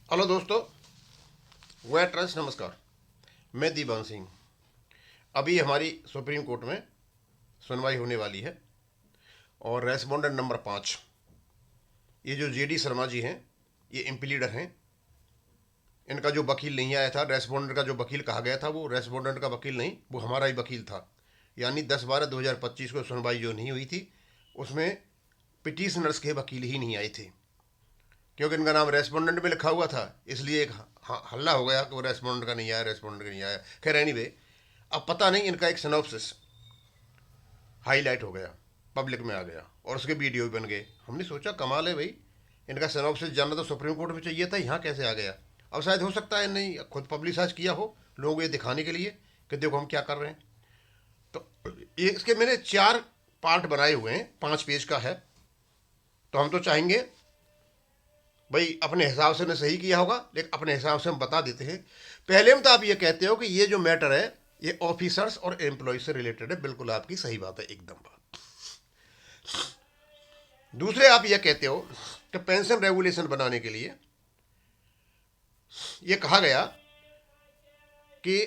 Hello दोस्तों, वह trust नमस्कार। मैं दीवान सिंह। अभी हमारी सुप्रीम कोर्ट में सुनवाई होने वाली है और रेस्पोंडेंट नंबर 5 ये जो जेडी शर्मा जी हैं, ये इम्प्लीडर हैं। इनका जो वकील नहीं आया था, रेस्पोंडेंट का जो वकील कहा गया था, वो रेस्पोंडेंट का वकील नहीं, वो हमारा ही वकील था। यानी 10/12/2025 को सुनवाई जो नहीं हुई थी, उसमें पिटिशनर्स के वकील ही नहीं आए थे, क्योंकि इनका नाम रेस्पोंडेंट में लिखा हुआ था। इसलिए एक हल्ला हो गया कि वो रेस्पोंडेंट का नहीं आया, रेस्पोंडेंट का नहीं आया। खैर एनीवे, अब पता नहीं, इनका एक सिनॉप्सिस हाईलाइट हो गया, पब्लिक में आ गया और उसके वीडियो भी बन गए। हमने सोचा कमाल है भाई, इनका सिनॉप्सिस जानना तो सुप्रीम कोर्ट में चाहिए था, यहाँ कैसे आ गया। अब शायद हो सकता है नहीं खुद पब्लिसाइज किया हो लोगों को ये दिखाने के लिए कि देखो हम क्या कर रहे हैं। तो ये इसके मैंने 4 पार्ट बनाए हुए हैं, 5 पेज का है। तो हम तो चाहेंगे भाई, अपने हिसाब से ने सही किया होगा, लेकिन अपने हिसाब से हम बता देते हैं। पहले में तो आप ये कहते हो कि ये जो मैटर है ये ऑफिसर्स और एम्प्लॉय से रिलेटेड है। बिल्कुल आपकी सही बात है, एकदम बात। दूसरे आप ये कहते हो कि पेंशन रेगुलेशन बनाने के लिए ये कहा गया कि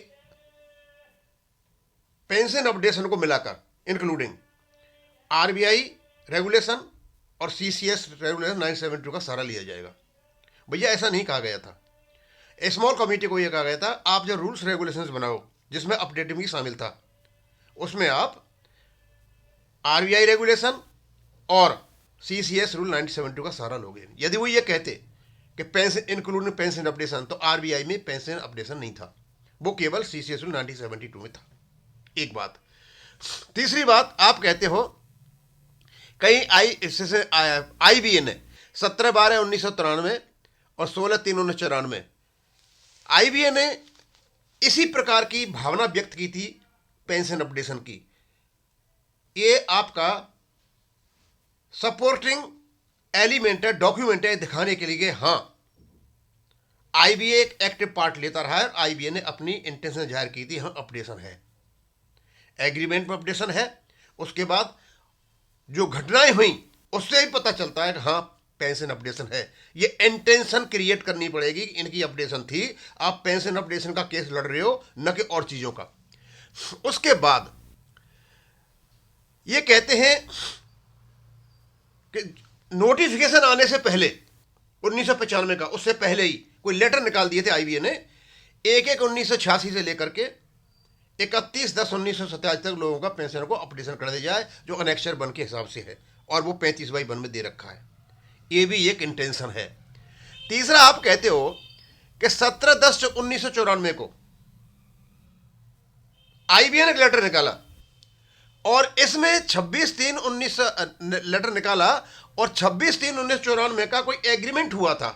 पेंशन अपडेशन को मिलाकर इंक्लूडिंग आरबीआई रेगुलेशन और सीसीएस रेगुलेशन 972 का सहारा लिया जाएगा। भैया ऐसा नहीं कहा गया था। स्मॉल कमेटी को यह कहा गया था आप जो रूल्स रेगुलेशंस बनाओ, जिसमें अपडेटिंग भी शामिल था, उसमें आप आरबीआई रेगुलेशन और सीसीएस रूल 972 का सहारा लोगे। यदि वो ये कहते कि पेंशन इंक्लूडिंग पेंशन अपडेशन, तो आरबीआई में पेंशन अपडेशन नहीं था, वो केवल सीसीएस रूल 1972 में था। एक बात। तीसरी बात, आप कहते हो कहीं आईबीए ने 17/12/1993 और 16/3/1994 आईबीए ने इसी प्रकार की भावना व्यक्त की थी पेंशन अपडेशन की। ये आपका सपोर्टिंग एलिमेंट है, डॉक्यूमेंट है, दिखाने के लिए हाँ आईबीए एक एक्टिव पार्ट लेता रहा है। आईबीए ने अपनी इंटेंशन जाहिर की थी, हाँ अपडेशन है, एग्रीमेंट में अपडेशन है। उसके बाद जो घटनाएं हुई उससे ही पता चलता है कि हाँ पेंशन अपडेशन है। ये इंटेंशन क्रिएट करनी पड़ेगी कि इनकी अपडेशन थी, आप पेंशन अपडेशन का केस लड़ रहे हो, न कि और चीजों का। उसके बाद ये कहते हैं कि नोटिफिकेशन आने से पहले 1995 का, उससे पहले ही कोई लेटर निकाल दिए थे आईबीए ने, 1/1/1986 से लेकर के 31/10/1987 तक लोगों का पेंशन को अपडेशन कर दिया जाए, जो अनेक्चर 1 के हिसाब से है, और वो 35/1 में दे रखा है। ये भी एक इंटेंशन है। तीसरा, आप कहते हो कि 17/10/1994 को आईबीए ने लेटर निकाला और इसमें 26/3/19 लेटर निकाला और 26/3/1994 का कोई एग्रीमेंट हुआ था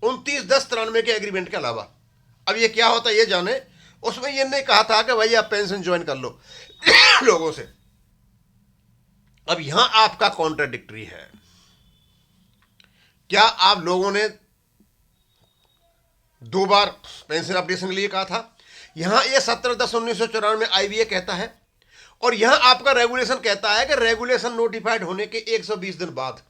29/10/93 के एग्रीमेंट के अलावा। अब ये क्या होता है ये जाने। उसमें ये नहीं कहा था कि भाई आप पेंशन ज्वाइन कर लो लोगों से। अब यहां आपका कॉन्ट्राडिक्टरी है। क्या आप लोगों ने 2 बार पेंशन अपडेशन के लिए कहा था? यहां ये 17/10/1994 में आईबीए कहता है और यहां आपका रेगुलेशन कहता है कि रेगुलेशन नोटिफाइड होने के 120 दिन बाद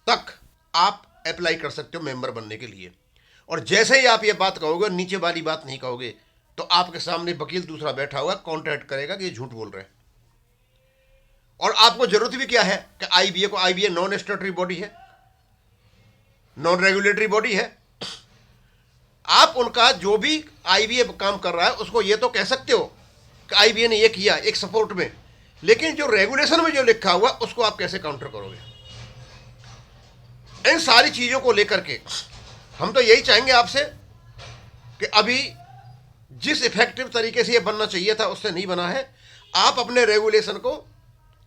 तक आप अप्लाई कर सकते हो मेंबर बनने के लिए। और जैसे ही आप ये बात कहोगे, नीचे वाली बात नहीं कहोगे, तो आपके सामने वकील दूसरा बैठा हुआ कॉन्ट्रैक्ट करेगा कि ये झूठ बोल रहे हैं। और आपको जरूरत भी क्या है कि आईबीए को, आईबीए नॉन स्टेटरी बॉडी है, नॉन रेगुलेटरी बॉडी है। आप उनका जो भी आईबीए काम कर रहा है उसको ये तो कह सकते हो कि आईबीए ने ये किया एक सपोर्ट में, लेकिन जो रेगुलेशन में जो लिखा हुआ उसको आप कैसे काउंटर करोगे? इन सारी चीजों को लेकर के हम तो यही चाहेंगे आपसे कि अभी जिस इफेक्टिव तरीके से ये बनना चाहिए था उससे नहीं बना है। आप अपने रेगुलेशन को,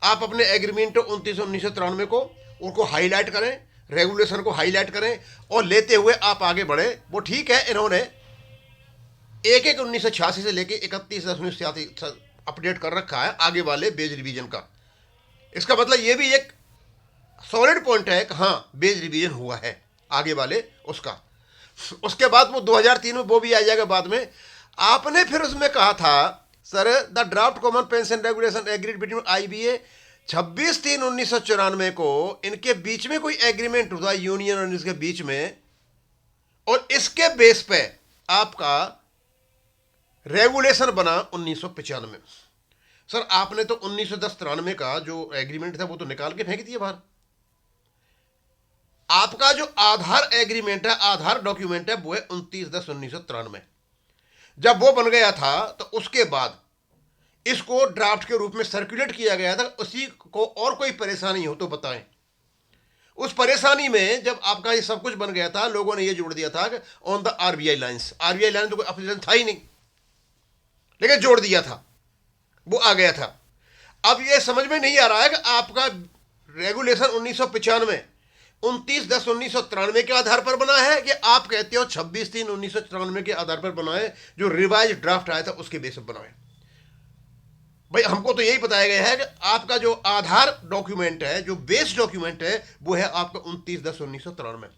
आप अपने एग्रीमेंट 29/1993 को उनको हाईलाइट करें, रेगुलेशन को हाईलाइट करें और लेते हुए आप आगे बढ़े। वो ठीक है, इन्होंने 1/1/1986 से लेके 31/10/1986 अपडेट कर रखा है आगे वाले बेज रिवीजन का। इसका मतलब ये भी एक सॉलिड पॉइंट है कि हाँ बेज रिवीजन हुआ है आगे वाले उसका। उसके बाद वो 2003 में वो भी आ जाएगा बाद में। आपने फिर उसमें कहा था sir the draft common pension regulation agreed between IBA 26/3/1994 को इनके बीच में कोई एग्रीमेंट हुआ यूनियन और इसके बीच में, और इसके बेस पे आपका रेगुलेशन बना 1995। सर आपने तो 1993 का जो एग्रीमेंट था वो तो निकाल के फेंक दिया बाहर। आपका जो आधार एग्रीमेंट है, आधार डॉक्यूमेंट है, वो है 29/10/1993। जब वो बन गया था तो उसके बाद इसको ड्राफ्ट के रूप में सर्कुलेट किया गया था। उसी को और कोई परेशानी हो तो बताएं। उस परेशानी में जब आपका ये सब कुछ बन गया था, लोगों ने ये जोड़ दिया था कि on the RBI lines. RBI line तो कोई अप्लीकेशन था ही नहीं, लेकिन जोड़ दिया था, वो आ गया था। अब ये समझ में नहीं आ रहा है कि आपका रेगुलेशन 1995 29/10/1993 के आधार पर बना है कि आप कहते हो 26/3/1994 के आधार पर बना है, जो रिवाइज ड्राफ्ट आया था उसके बेस पर बना है। भाई हमको तो यही बताया गया है कि आपका जो आधार डॉक्यूमेंट है, जो बेस डॉक्यूमेंट है, वो है आपका 29/10/1993।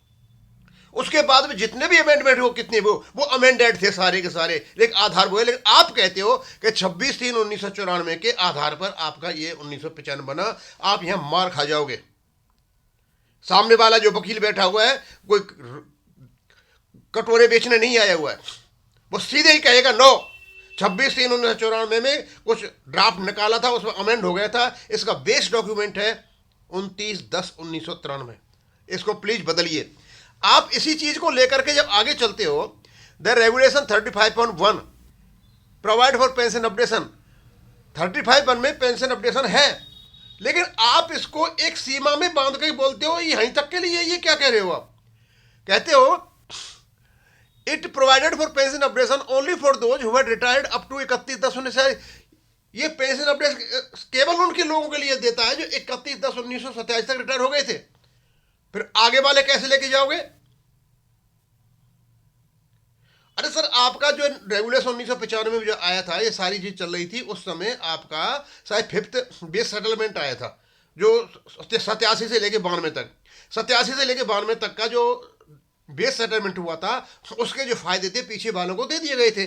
उसके बाद में जितने भी अमेंडमेंट हो, कितने वो अमेंडेड थे सारे के सारे, लेकिन आधार वो है। लेकिन आप कहते हो कि 26/3/1994 के आधार पर आपका ये 1995 बना। आप यहां मार खा जाओगे। सामने वाला जो वकील बैठा हुआ है कोई कटोरे बेचने नहीं आया हुआ है, वो सीधे ही कहेगा नो, 26/3/1994 में कुछ ड्राफ्ट निकाला था, उसमें अमेंड हो गया था। इसका बेस डॉक्यूमेंट है 29/10/1993। इसको प्लीज बदलिए। आप इसी चीज को लेकर के जब आगे चलते हो, the regulation 35.1 provide for pension updation. 35.1 में पेंशन अपडेशन है, लेकिन आप इसको एक सीमा में बांध के बोलते हो यहीं तक के लिए। ये क्या कह रहे हो आप? कहते हो it provided for pension updation only for those who had retired up to 31/10/19। ये पेंशन अपडेशन केवल उनके लोगों के लिए देता है जो 31/10/1987 तक रिटायर हो गए थे। फिर आगे वाले कैसे लेके जाओगे? अरे सर आपका जो रेगुलेशन 1995 में जो आया था, ये सारी चीज चल रही थी उस समय, आपका शायद 5th बेस सेटलमेंट आया था, जो 87 से लेके 92 तक, 87 से लेके 92 तक का जो बेस सेटलमेंट हुआ था, उसके जो फायदे थे पीछे वालों को दे दिए गए थे।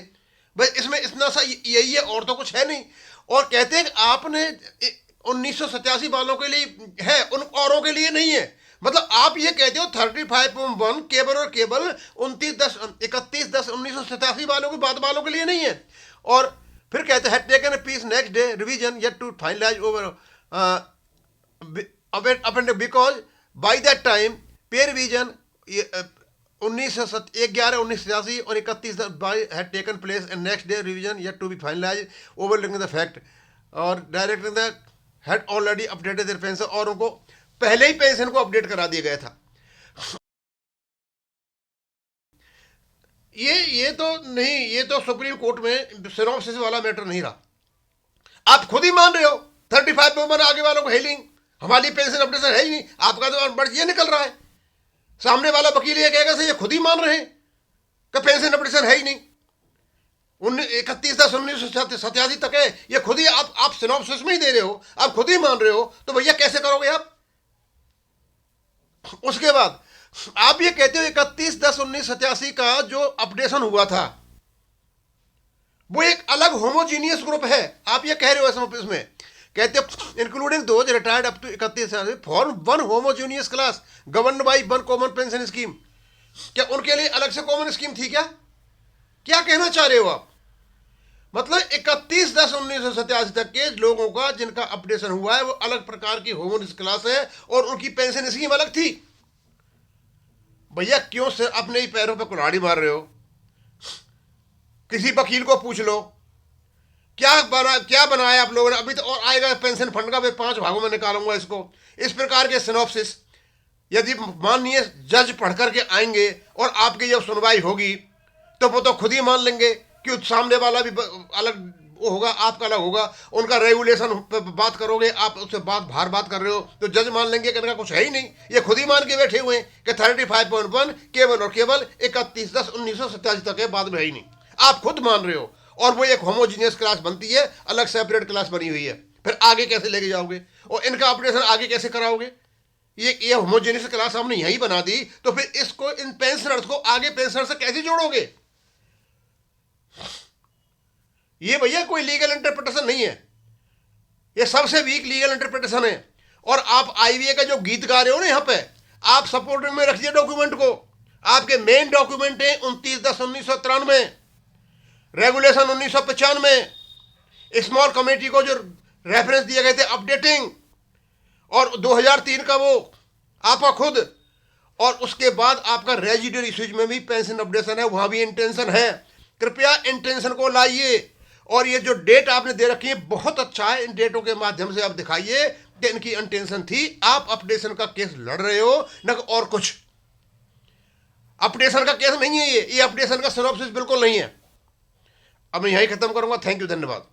बस इसमें इतना सा यही है, और तो कुछ है नहीं। और कहते हैं कि आपने 1987 वालों के लिए है, उन औरों के लिए नहीं है। मतलब आप ये कहते हो 35.1 केवल और केवल 31/10/1987 वालों के बाद वालों के लिए नहीं है। और फिर कहते हैं taken peace next day revision yet to finalise over because by that time pay revision 11/1987 और 31 had taken place and next day revision yet to be finalized overlooking the fact और director the had already updated their pension, और उनको पहले ही pension को update करा दिया गया था। ये तो नहीं, ये तो सुप्रीम कोर्ट में सिनॉप्सिस वाला मैटर नहीं रहा। आप खुद ही मान रहे हो 35 आगे वालों को हेलिंग, हमारी पेंशन अपडेशन है ही नहीं। आपका तो बर्ड ये निकल रहा है, सामने वाला वकील ये कहेगा सर ये खुद ही मान रहे हैं कि पेंशन अपडेशन है ही नहीं, 31/10/1987 तक है। ये खुद ही आप सिनॉप्सिस में ही दे रहे हो, आप खुद ही मान रहे हो, तो भैया कैसे करोगे आप? उसके बाद आप ये कहते हो 31/10/1987 का जो अपडेशन हुआ था वो एक अलग होमोजीनियस ग्रुप है। आप ये कह रहे हो इसमें कहते हो including those retired up to 31 for one homogeneous class govern by one common pension scheme. क्या उनके लिए अलग से कॉमन स्कीम थी क्या? क्या कहना चाह रहे हो आप? मतलब 31/10/1987 तक के लोगों का जिनका अपडेशन हुआ है वो अलग प्रकार की होमोजीनियस क्लास है और उनकी पेंशन स्कीम अलग थी। भैया क्यों से अपने ही पैरों पे कुल्हाड़ी मार रहे हो? किसी वकील को पूछ लो क्या बनाया आप लोगों ने अभी तो, और आएगा पेंशन फंड का, मैं 5 भागों में निकालूंगा इसको। इस प्रकार के सिनॉप्सिस यदि माननीय जज पढ़ करके आएंगे और आपकी जब सुनवाई होगी तो वो तो खुद ही मान लेंगे कि सामने वाला भी अलग वो होगा, आपका अलग होगा। उनका रेगुलेशन पे बात करोगे, आप उससे बात कर रहे हो, तो जज मान लेंगे कि इनका कुछ है ही नहीं। ये खुद ही मान के बैठे हुए हैं कि 35.1 केवल और केवल 31/10/1987 तक है, बाद में है ही नहीं। आप खुद मान रहे हो, और वो एक होमोजीनियस क्लास बनती है, अलग सेपरेट क्लास बनी हुई है। फिर आगे कैसे लेके जाओगे और इनका ऑपरेशन आगे कैसे कराओगे? ये होमोजीनियस क्लास हमने यही बना दी, तो फिर इसको इन पेंशनर्स को आगे पेंशनर से कैसे जोड़ोगे? ये भैया कोई लीगल इंटरप्रिटेशन नहीं है। ये सबसे वीक लीगल इंटरप्रिटेशन है। और आप आईवीए का जो गीत गा रहे हो ना यहाँ पे, आप सपोर्ट में रखिए डॉक्यूमेंट को। आपके मेन डॉक्यूमेंट है 29/10/1993, रेगुलेशन 1995, स्मॉल कमेटी को जो रेफरेंस दिए गए थे अपडेटिंग, और 2003 का वो आपका खुद, और उसके बाद आपका रेजिडुअल इश्यूज में भी पेंशन अपडेशन है, वहां भी इंटेंशन है। कृपया इंटेंशन को लाइए। और ये जो डेट आपने दे रखी है बहुत अच्छा है, इन डेटों के माध्यम से आप दिखाइए कि इनकी इंटेंशन थी। आप अपडेशन का केस लड़ रहे हो न और कुछ। अपडेशन का केस नहीं है ये अपडेशन का सिनॉप्सिस बिल्कुल नहीं है। अब मैं यही खत्म करूंगा। थैंक यू, धन्यवाद।